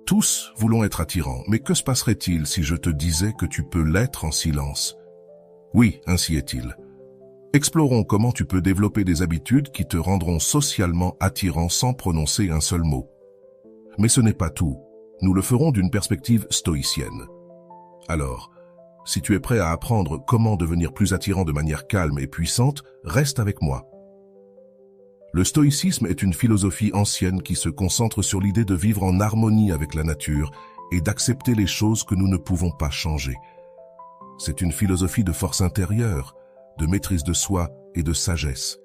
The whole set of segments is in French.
Tous voulons être attirants, mais que se passerait-il si je te disais que tu peux l'être en silence? Oui, ainsi est-il. Explorons comment tu peux développer des habitudes qui te rendront socialement attirant sans prononcer un seul mot. Mais ce n'est pas tout. Nous le ferons d'une perspective stoïcienne. Alors, si tu es prêt à apprendre comment devenir plus attirant de manière calme et puissante, reste avec moi. Le stoïcisme est une philosophie ancienne qui se concentre sur l'idée de vivre en harmonie avec la nature et d'accepter les choses que nous ne pouvons pas changer. C'est une philosophie de force intérieure, de maîtrise de soi et de sagesse.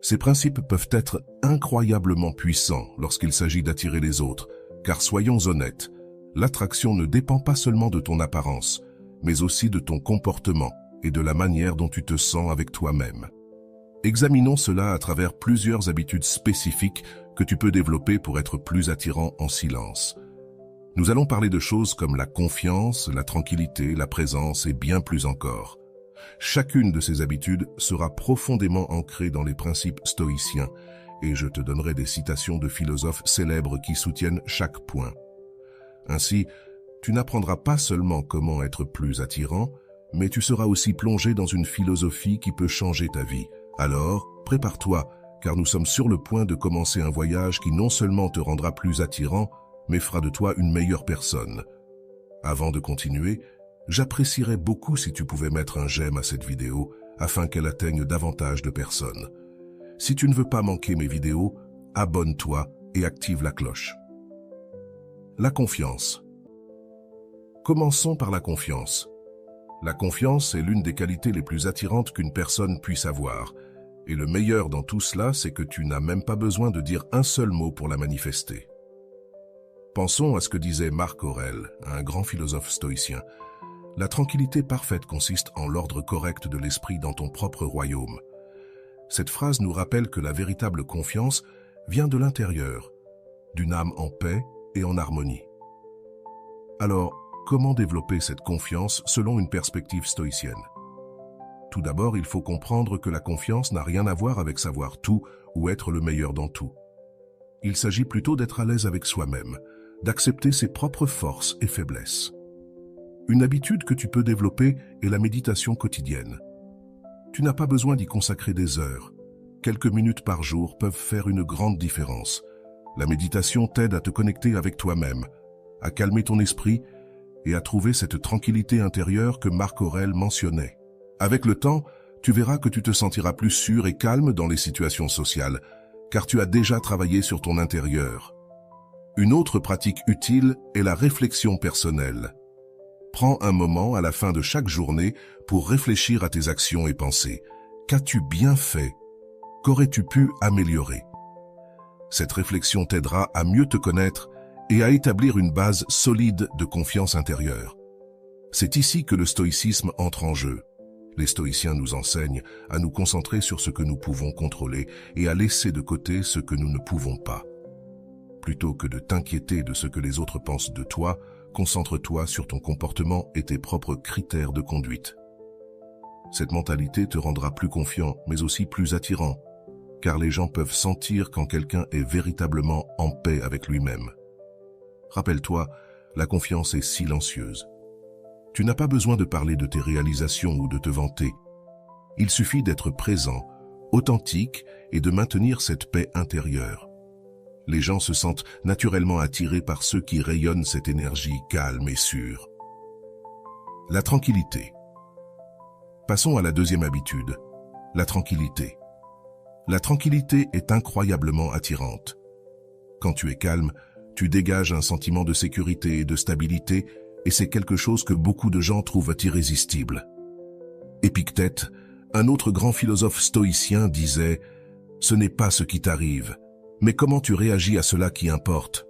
Ces principes peuvent être incroyablement puissants lorsqu'il s'agit d'attirer les autres, car soyons honnêtes, l'attraction ne dépend pas seulement de ton apparence, mais aussi de ton comportement et de la manière dont tu te sens avec toi-même. Examinons cela à travers plusieurs habitudes spécifiques que tu peux développer pour être plus attirant en silence. Nous allons parler de choses comme la confiance, la tranquillité, la présence et bien plus encore. Chacune de ces habitudes sera profondément ancrée dans les principes stoïciens et je te donnerai des citations de philosophes célèbres qui soutiennent chaque point. Ainsi, tu n'apprendras pas seulement comment être plus attirant, mais tu seras aussi plongé dans une philosophie qui peut changer ta vie. Alors, prépare-toi, car nous sommes sur le point de commencer un voyage qui non seulement te rendra plus attirant, mais fera de toi une meilleure personne. Avant de continuer, j'apprécierais beaucoup si tu pouvais mettre un j'aime à cette vidéo afin qu'elle atteigne davantage de personnes. Si tu ne veux pas manquer mes vidéos, abonne-toi et active la cloche. La confiance. Commençons par la confiance. La confiance est l'une des qualités les plus attirantes qu'une personne puisse avoir. Et le meilleur dans tout cela, c'est que tu n'as même pas besoin de dire un seul mot pour la manifester. Pensons à ce que disait Marc Aurèle, un grand philosophe stoïcien. La tranquillité parfaite consiste en l'ordre correct de l'esprit dans ton propre royaume. Cette phrase nous rappelle que la véritable confiance vient de l'intérieur, d'une âme en paix et en harmonie. Alors, comment développer cette confiance selon une perspective stoïcienne? Tout d'abord, il faut comprendre que la confiance n'a rien à voir avec savoir tout ou être le meilleur dans tout. Il s'agit plutôt d'être à l'aise avec soi-même, d'accepter ses propres forces et faiblesses. Une habitude que tu peux développer est la méditation quotidienne. Tu n'as pas besoin d'y consacrer des heures. Quelques minutes par jour peuvent faire une grande différence. La méditation t'aide à te connecter avec toi-même, à calmer ton esprit et à trouver cette tranquillité intérieure que Marc Aurèle mentionnait. Avec le temps, tu verras que tu te sentiras plus sûr et calme dans les situations sociales, car tu as déjà travaillé sur ton intérieur. Une autre pratique utile est la réflexion personnelle. Prends un moment à la fin de chaque journée pour réfléchir à tes actions et pensées. Qu'as-tu bien fait? Qu'aurais-tu pu améliorer? Cette réflexion t'aidera à mieux te connaître et à établir une base solide de confiance intérieure. C'est ici que le stoïcisme entre en jeu. Les stoïciens nous enseignent à nous concentrer sur ce que nous pouvons contrôler et à laisser de côté ce que nous ne pouvons pas. Plutôt que de t'inquiéter de ce que les autres pensent de toi, concentre-toi sur ton comportement et tes propres critères de conduite. Cette mentalité te rendra plus confiant, mais aussi plus attirant, car les gens peuvent sentir quand quelqu'un est véritablement en paix avec lui-même. Rappelle-toi, la confiance est silencieuse. Tu n'as pas besoin de parler de tes réalisations ou de te vanter. Il suffit d'être présent, authentique et de maintenir cette paix intérieure. Les gens se sentent naturellement attirés par ceux qui rayonnent cette énergie calme et sûre. La tranquillité. Passons à la deuxième habitude, la tranquillité. La tranquillité est incroyablement attirante. Quand tu es calme, tu dégages un sentiment de sécurité et de stabilité, et c'est quelque chose que beaucoup de gens trouvent irrésistible. Épictète, un autre grand philosophe stoïcien, disait « Ce n'est pas ce qui t'arrive, mais comment tu réagis à cela qui importe ».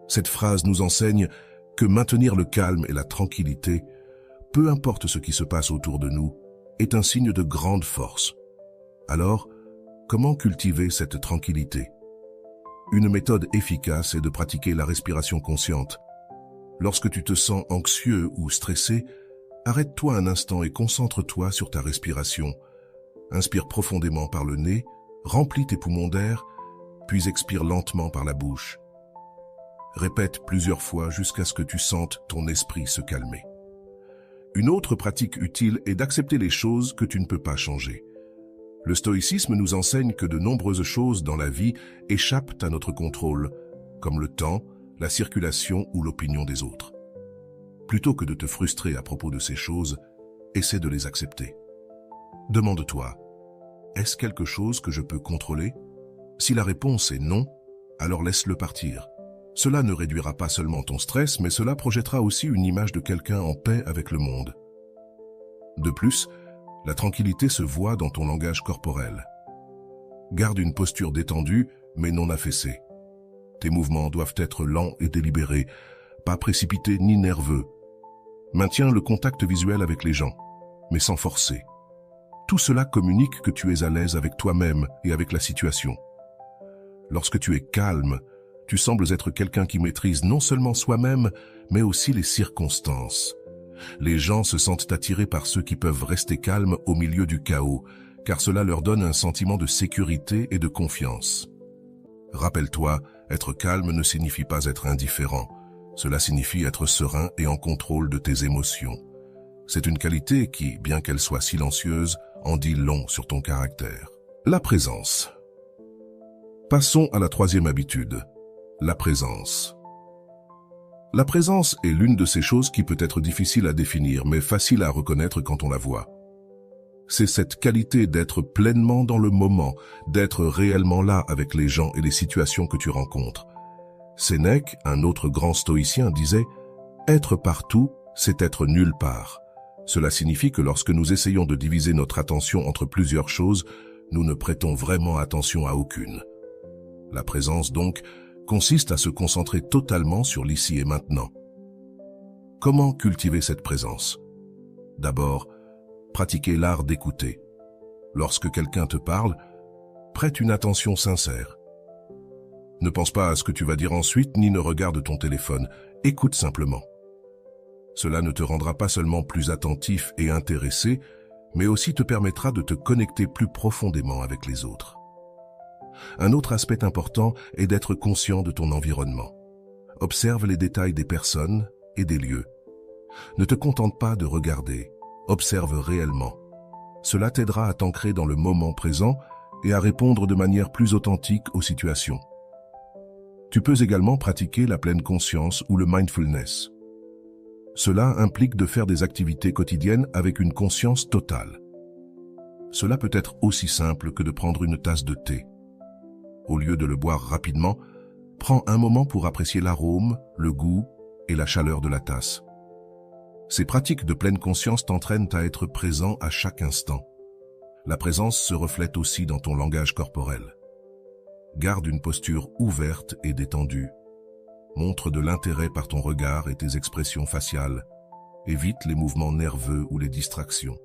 Cette phrase nous enseigne que maintenir le calme et la tranquillité, peu importe ce qui se passe autour de nous, est un signe de grande force. Alors, comment cultiver cette tranquillité? Une méthode efficace est de pratiquer la respiration consciente. Lorsque tu te sens anxieux ou stressé, arrête-toi un instant et concentre-toi sur ta respiration. Inspire profondément par le nez, remplis tes poumons d'air, puis expire lentement par la bouche. Répète plusieurs fois jusqu'à ce que tu sentes ton esprit se calmer. Une autre pratique utile est d'accepter les choses que tu ne peux pas changer. Le stoïcisme nous enseigne que de nombreuses choses dans la vie échappent à notre contrôle, comme le temps, la circulation ou l'opinion des autres. Plutôt que de te frustrer à propos de ces choses, essaie de les accepter. Demande-toi, est-ce quelque chose que je peux contrôler? Si la réponse est non, alors laisse-le partir. Cela ne réduira pas seulement ton stress, mais cela projettera aussi une image de quelqu'un en paix avec le monde. De plus, la tranquillité se voit dans ton langage corporel. Garde une posture détendue, mais non affaissée. Tes mouvements doivent être lents et délibérés, pas précipités ni nerveux. Maintiens le contact visuel avec les gens, mais sans forcer. Tout cela communique que tu es à l'aise avec toi-même et avec la situation. Lorsque tu es calme, tu sembles être quelqu'un qui maîtrise non seulement soi-même, mais aussi les circonstances. Les gens se sentent attirés par ceux qui peuvent rester calmes au milieu du chaos, car cela leur donne un sentiment de sécurité et de confiance. Rappelle-toi, être calme ne signifie pas être indifférent. Cela signifie être serein et en contrôle de tes émotions. C'est une qualité qui, bien qu'elle soit silencieuse, en dit long sur ton caractère. La présence. Passons à la troisième habitude. La présence. La présence est l'une de ces choses qui peut être difficile à définir, mais facile à reconnaître quand on la voit. C'est cette qualité d'être pleinement dans le moment, d'être réellement là avec les gens et les situations que tu rencontres. Sénèque, un autre grand stoïcien, disait « Être partout, c'est être nulle part ». Cela signifie que lorsque nous essayons de diviser notre attention entre plusieurs choses, nous ne prêtons vraiment attention à aucune. La présence, donc, consiste à se concentrer totalement sur l'ici et maintenant. Comment cultiver cette présence? D'abord, pratiquer l'art d'écouter. Lorsque quelqu'un te parle, prête une attention sincère. Ne pense pas à ce que tu vas dire ensuite, ni ne regarde ton téléphone. Écoute simplement. Cela ne te rendra pas seulement plus attentif et intéressé, mais aussi te permettra de te connecter plus profondément avec les autres. Un autre aspect important est d'être conscient de ton environnement. Observe les détails des personnes et des lieux. Ne te contente pas de regarder, observe réellement. Cela t'aidera à t'ancrer dans le moment présent et à répondre de manière plus authentique aux situations. Tu peux également pratiquer la pleine conscience ou le mindfulness. Cela implique de faire des activités quotidiennes avec une conscience totale. Cela peut être aussi simple que de prendre une tasse de thé. Au lieu de le boire rapidement, prends un moment pour apprécier l'arôme, le goût et la chaleur de la tasse. Ces pratiques de pleine conscience t'entraînent à être présent à chaque instant. La présence se reflète aussi dans ton langage corporel. Garde une posture ouverte et détendue. Montre de l'intérêt par ton regard et tes expressions faciales. Évite les mouvements nerveux ou les distractions.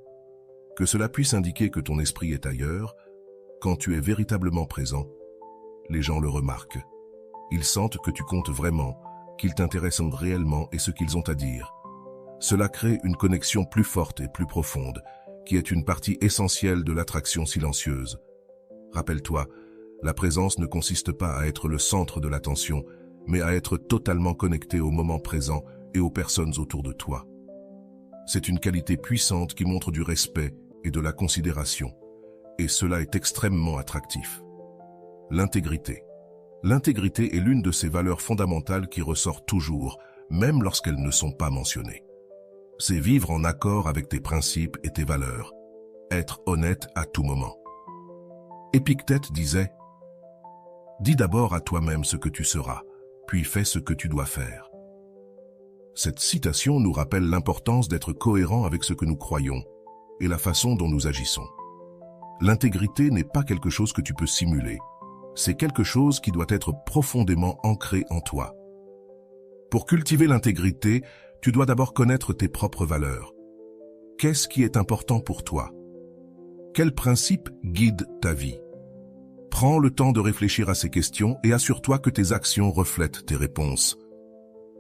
Que cela puisse indiquer que ton esprit est ailleurs, quand tu es véritablement présent, les gens le remarquent. Ils sentent que tu comptes vraiment, qu'ils t'intéressent réellement et ce qu'ils ont à dire. Cela crée une connexion plus forte et plus profonde, qui est une partie essentielle de l'attraction silencieuse. Rappelle-toi, la présence ne consiste pas à être le centre de l'attention, mais à être totalement connecté au moment présent et aux personnes autour de toi. C'est une qualité puissante qui montre du respect et de la considération, et cela est extrêmement attractif. L'intégrité. L'intégrité est l'une de ces valeurs fondamentales qui ressort toujours, même lorsqu'elles ne sont pas mentionnées. C'est vivre en accord avec tes principes et tes valeurs, être honnête à tout moment. Épictète disait « Dis d'abord à toi-même ce que tu seras, puis fais ce que tu dois faire. » Cette citation nous rappelle l'importance d'être cohérent avec ce que nous croyons et la façon dont nous agissons. L'intégrité n'est pas quelque chose que tu peux simuler, c'est quelque chose qui doit être profondément ancré en toi. Pour cultiver l'intégrité, tu dois d'abord connaître tes propres valeurs. Qu'est-ce qui est important pour toi? Quels principes guident ta vie? Prends le temps de réfléchir à ces questions et assure-toi que tes actions reflètent tes réponses.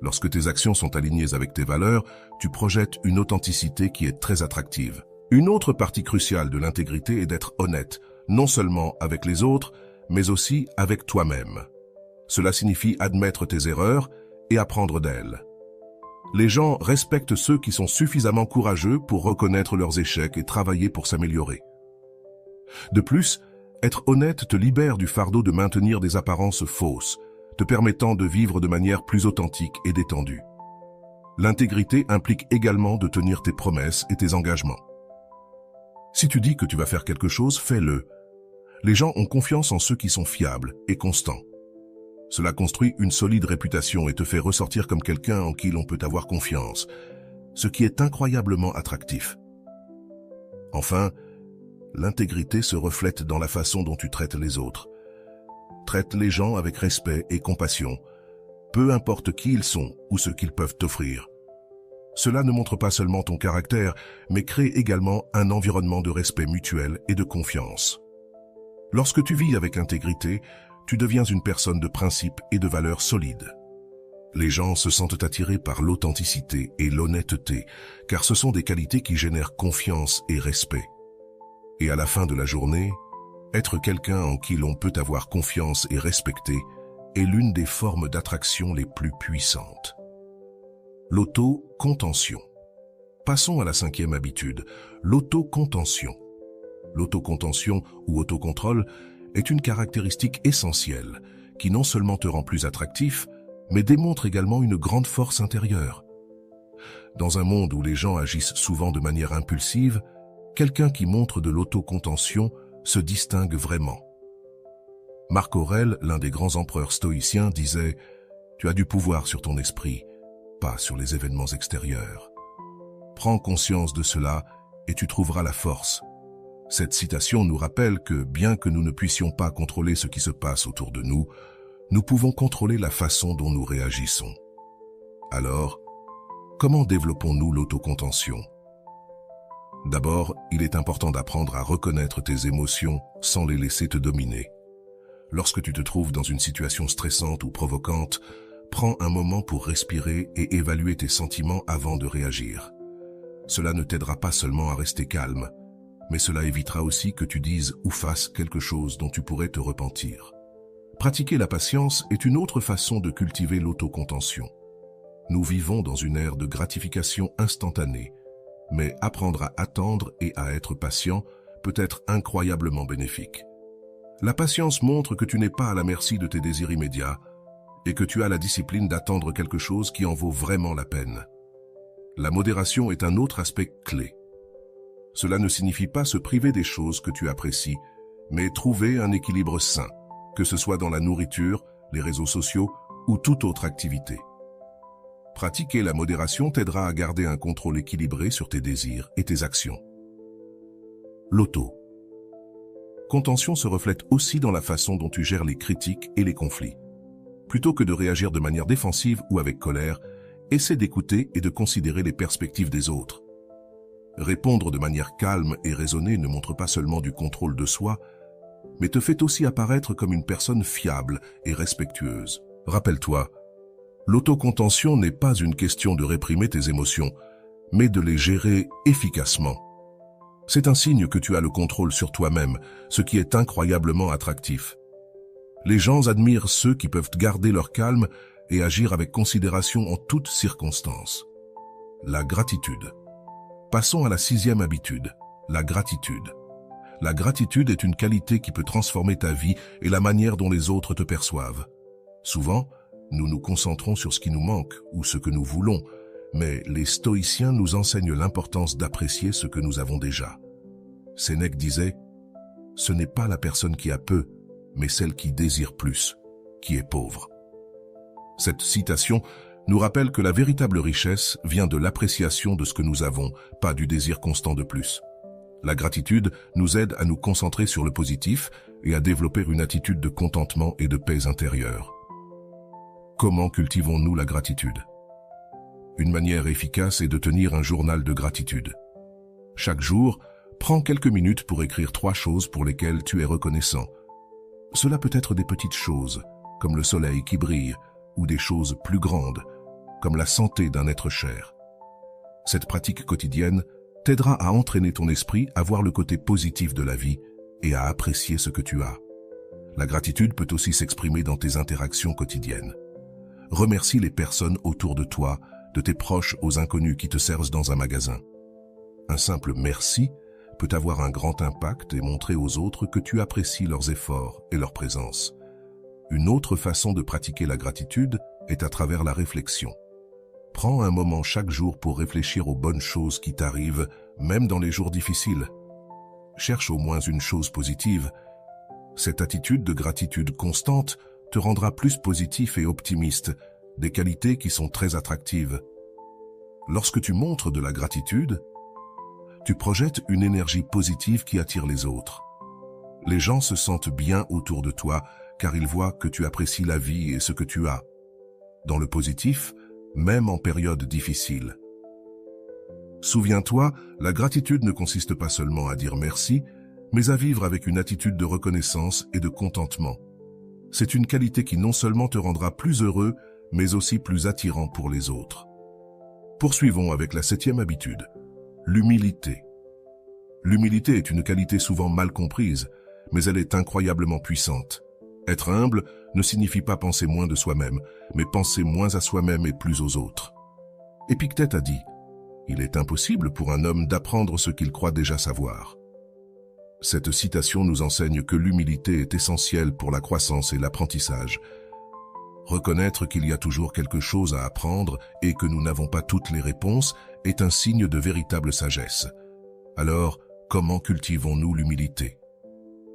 Lorsque tes actions sont alignées avec tes valeurs, tu projettes une authenticité qui est très attractive. Une autre partie cruciale de l'intégrité est d'être honnête, non seulement avec les autres, mais aussi avec toi-même. Cela signifie admettre tes erreurs et apprendre d'elles. Les gens respectent ceux qui sont suffisamment courageux pour reconnaître leurs échecs et travailler pour s'améliorer. De plus, être honnête te libère du fardeau de maintenir des apparences fausses, te permettant de vivre de manière plus authentique et détendue. L'intégrité implique également de tenir tes promesses et tes engagements. Si tu dis que tu vas faire quelque chose, fais-le. Les gens ont confiance en ceux qui sont fiables et constants. Cela construit une solide réputation et te fait ressortir comme quelqu'un en qui l'on peut avoir confiance, ce qui est incroyablement attractif. Enfin, l'intégrité se reflète dans la façon dont tu traites les autres. Traite les gens avec respect et compassion, peu importe qui ils sont ou ce qu'ils peuvent t'offrir. Cela ne montre pas seulement ton caractère, mais crée également un environnement de respect mutuel et de confiance. Lorsque tu vis avec intégrité, tu deviens une personne de principes et de valeurs solides. Les gens se sentent attirés par l'authenticité et l'honnêteté, car ce sont des qualités qui génèrent confiance et respect. Et à la fin de la journée, être quelqu'un en qui l'on peut avoir confiance et respecter est l'une des formes d'attraction les plus puissantes. L'autocontention. Passons à la 5e habitude, l'autocontention. L'autocontention ou autocontrôle est une caractéristique essentielle qui non seulement te rend plus attractif, mais démontre également une grande force intérieure. Dans un monde où les gens agissent souvent de manière impulsive, quelqu'un qui montre de l'autocontention se distingue vraiment. Marc Aurèle, l'un des grands empereurs stoïciens, disait « Tu as du pouvoir sur ton esprit, pas sur les événements extérieurs. Prends conscience de cela et tu trouveras la force. » Cette citation nous rappelle que, bien que nous ne puissions pas contrôler ce qui se passe autour de nous, nous pouvons contrôler la façon dont nous réagissons. Alors, comment développons-nous l'autocontention ? D'abord, il est important d'apprendre à reconnaître tes émotions sans les laisser te dominer. Lorsque tu te trouves dans une situation stressante ou provocante, prends un moment pour respirer et évaluer tes sentiments avant de réagir. Cela ne t'aidera pas seulement à rester calme, mais cela évitera aussi que tu dises ou fasses quelque chose dont tu pourrais te repentir. Pratiquer la patience est une autre façon de cultiver l'autocontention. Nous vivons dans une ère de gratification instantanée, mais apprendre à attendre et à être patient peut être incroyablement bénéfique. La patience montre que tu n'es pas à la merci de tes désirs immédiats et que tu as la discipline d'attendre quelque chose qui en vaut vraiment la peine. La modération est un autre aspect clé. Cela ne signifie pas se priver des choses que tu apprécies, mais trouver un équilibre sain, que ce soit dans la nourriture, les réseaux sociaux ou toute autre activité. Pratiquer la modération t'aidera à garder un contrôle équilibré sur tes désirs et tes actions. L'auto-contention se reflète aussi dans la façon dont tu gères les critiques et les conflits. Plutôt que de réagir de manière défensive ou avec colère, essaie d'écouter et de considérer les perspectives des autres. Répondre de manière calme et raisonnée ne montre pas seulement du contrôle de soi, mais te fait aussi apparaître comme une personne fiable et respectueuse. Rappelle-toi, l'autocontention n'est pas une question de réprimer tes émotions, mais de les gérer efficacement. C'est un signe que tu as le contrôle sur toi-même, ce qui est incroyablement attractif. Les gens admirent ceux qui peuvent garder leur calme et agir avec considération en toutes circonstances. La gratitude. Passons à la 6e habitude, la gratitude. La gratitude est une qualité qui peut transformer ta vie et la manière dont les autres te perçoivent. Souvent, nous nous concentrons sur ce qui nous manque ou ce que nous voulons, mais les stoïciens nous enseignent l'importance d'apprécier ce que nous avons déjà. Sénèque disait « Ce n'est pas la personne qui a peu, mais celle qui désire plus, qui est pauvre. » Cette citation nous rappelle que la véritable richesse vient de l'appréciation de ce que nous avons, pas du désir constant de plus. La gratitude nous aide à nous concentrer sur le positif et à développer une attitude de contentement et de paix intérieure. Comment cultivons-nous la gratitude ? Une manière efficace est de tenir un journal de gratitude. Chaque jour, prends quelques minutes pour écrire 3 choses pour lesquelles tu es reconnaissant. Cela peut être des petites choses, comme le soleil qui brille, ou des choses plus grandes, comme la santé d'un être cher. Cette pratique quotidienne t'aidera à entraîner ton esprit à voir le côté positif de la vie et à apprécier ce que tu as. La gratitude peut aussi s'exprimer dans tes interactions quotidiennes. Remercie les personnes autour de toi, de tes proches aux inconnus qui te servent dans un magasin. Un simple merci peut avoir un grand impact et montrer aux autres que tu apprécies leurs efforts et leur présence. Une autre façon de pratiquer la gratitude est à travers la réflexion. Prends un moment chaque jour pour réfléchir aux bonnes choses qui t'arrivent, même dans les jours difficiles. Cherche au moins une chose positive. Cette attitude de gratitude constante te rendra plus positif et optimiste, des qualités qui sont très attractives. Lorsque tu montres de la gratitude, tu projettes une énergie positive qui attire les autres. Les gens se sentent bien autour de toi car ils voient que tu apprécies la vie et ce que tu as. Dans le positif, même en période difficile. Souviens-toi, la gratitude ne consiste pas seulement à dire merci, mais à vivre avec une attitude de reconnaissance et de contentement. C'est une qualité qui non seulement te rendra plus heureux, mais aussi plus attirant pour les autres. Poursuivons avec la 7e habitude. L'humilité. L'humilité est une qualité souvent mal comprise, mais elle est incroyablement puissante. Être humble ne signifie pas penser moins de soi-même, mais penser moins à soi-même et plus aux autres. Épictète a dit « Il est impossible pour un homme d'apprendre ce qu'il croit déjà savoir ». Cette citation nous enseigne que l'humilité est essentielle pour la croissance et l'apprentissage. Reconnaître qu'il y a toujours quelque chose à apprendre et que nous n'avons pas toutes les réponses est un signe de véritable sagesse. Alors, comment cultivons-nous l'humilité?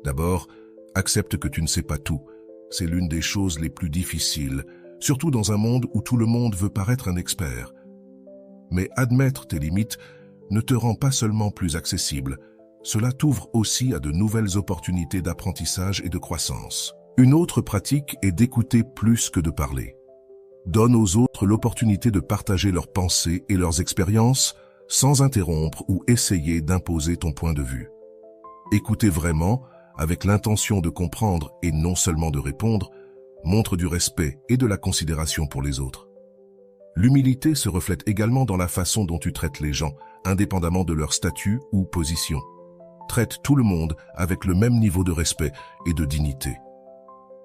D'abord, accepte que tu ne sais pas tout. C'est l'une des choses les plus difficiles, surtout dans un monde où tout le monde veut paraître un expert. Mais admettre tes limites ne te rend pas seulement plus accessible, cela t'ouvre aussi à de nouvelles opportunités d'apprentissage et de croissance. Une autre pratique est d'écouter plus que de parler. Donne aux autres l'opportunité de partager leurs pensées et leurs expériences sans interrompre ou essayer d'imposer ton point de vue. Écouter vraiment, avec l'intention de comprendre et non seulement de répondre, montre du respect et de la considération pour les autres. L'humilité se reflète également dans la façon dont tu traites les gens, indépendamment de leur statut ou position. Traite tout le monde avec le même niveau de respect et de dignité.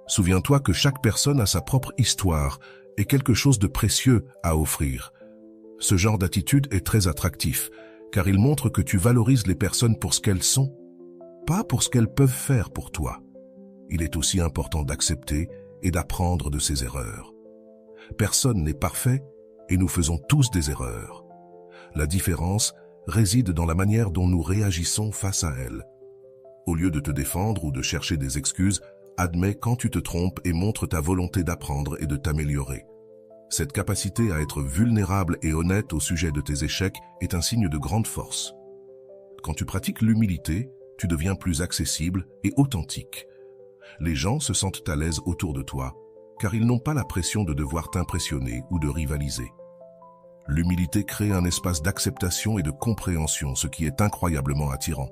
Souviens-toi que chaque personne a sa propre histoire et quelque chose de précieux à offrir. Ce genre d'attitude est très attractif, car il montre que tu valorises les personnes pour ce qu'elles sont, pas pour ce qu'elles peuvent faire pour toi. Il est aussi important d'accepter et d'apprendre de ses erreurs. Personne n'est parfait et nous faisons tous des erreurs. La différence réside dans la manière dont nous réagissons face à elles. Au lieu de te défendre ou de chercher des excuses, admets quand tu te trompes et montre ta volonté d'apprendre et de t'améliorer. Cette capacité à être vulnérable et honnête au sujet de tes échecs est un signe de grande force. Quand tu pratiques l'humilité, tu deviens plus accessible et authentique. Les gens se sentent à l'aise autour de toi, car ils n'ont pas la pression de devoir t'impressionner ou de rivaliser. L'humilité crée un espace d'acceptation et de compréhension, ce qui est incroyablement attirant.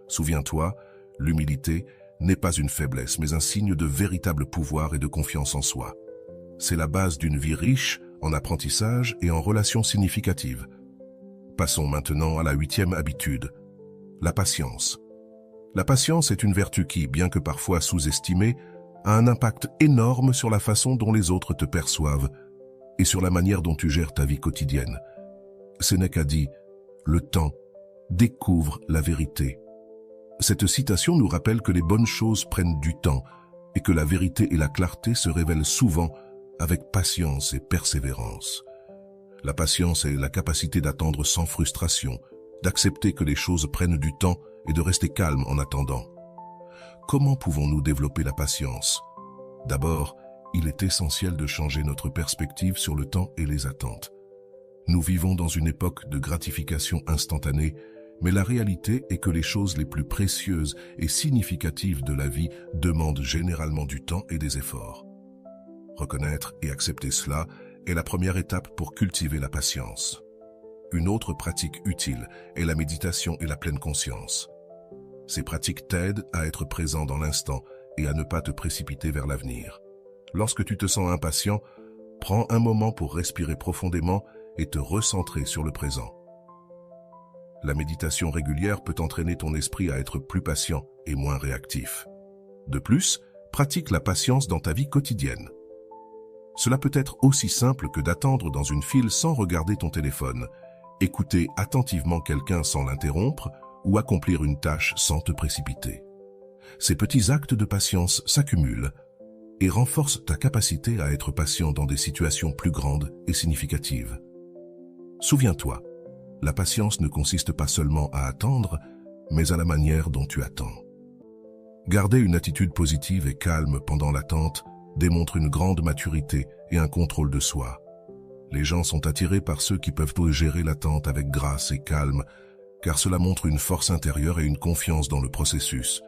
Souviens-toi, l'humilité n'est pas une faiblesse, mais un signe de véritable pouvoir et de confiance en soi. C'est la base d'une vie riche en apprentissage et en relations significatives. Passons maintenant à la 8e habitude, la patience. La patience est une vertu qui, bien que parfois sous-estimée, a un impact énorme sur la façon dont les autres te perçoivent et sur la manière dont tu gères ta vie quotidienne. Sénèque a dit « Le temps découvre la vérité ». Cette citation nous rappelle que les bonnes choses prennent du temps et que la vérité et la clarté se révèlent souvent avec patience et persévérance. La patience est la capacité d'attendre sans frustration, d'accepter que les choses prennent du temps et de rester calme en attendant. Comment pouvons-nous développer la patience? D'abord, il est essentiel de changer notre perspective sur le temps et les attentes. Nous vivons dans une époque de gratification instantanée, mais la réalité est que les choses les plus précieuses et significatives de la vie demandent généralement du temps et des efforts. Reconnaître et accepter cela est la première étape pour cultiver la patience. Une autre pratique utile est la méditation et la pleine conscience. Ces pratiques t'aident à être présent dans l'instant et à ne pas te précipiter vers l'avenir. Lorsque tu te sens impatient, prends un moment pour respirer profondément et te recentrer sur le présent. La méditation régulière peut entraîner ton esprit à être plus patient et moins réactif. De plus, pratique la patience dans ta vie quotidienne. Cela peut être aussi simple que d'attendre dans une file sans regarder ton téléphone, écouter attentivement quelqu'un sans l'interrompre ou accomplir une tâche sans te précipiter. Ces petits actes de patience s'accumulent et renforcent ta capacité à être patient dans des situations plus grandes et significatives. Souviens-toi, la patience ne consiste pas seulement à attendre, mais à la manière dont tu attends. Garder une attitude positive et calme pendant l'attente démontre une grande maturité et un contrôle de soi. Les gens sont attirés par ceux qui peuvent gérer l'attente avec grâce et calme, car cela montre une force intérieure et une confiance dans le processus.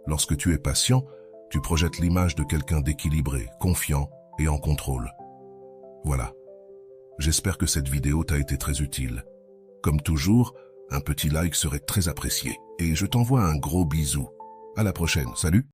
Lorsque tu es patient, tu projettes l'image de quelqu'un d'équilibré, confiant et en contrôle. Voilà. J'espère que cette vidéo t'a été très utile. Comme toujours, un petit like serait très apprécié. Et je t'envoie un gros bisou. À la prochaine, salut!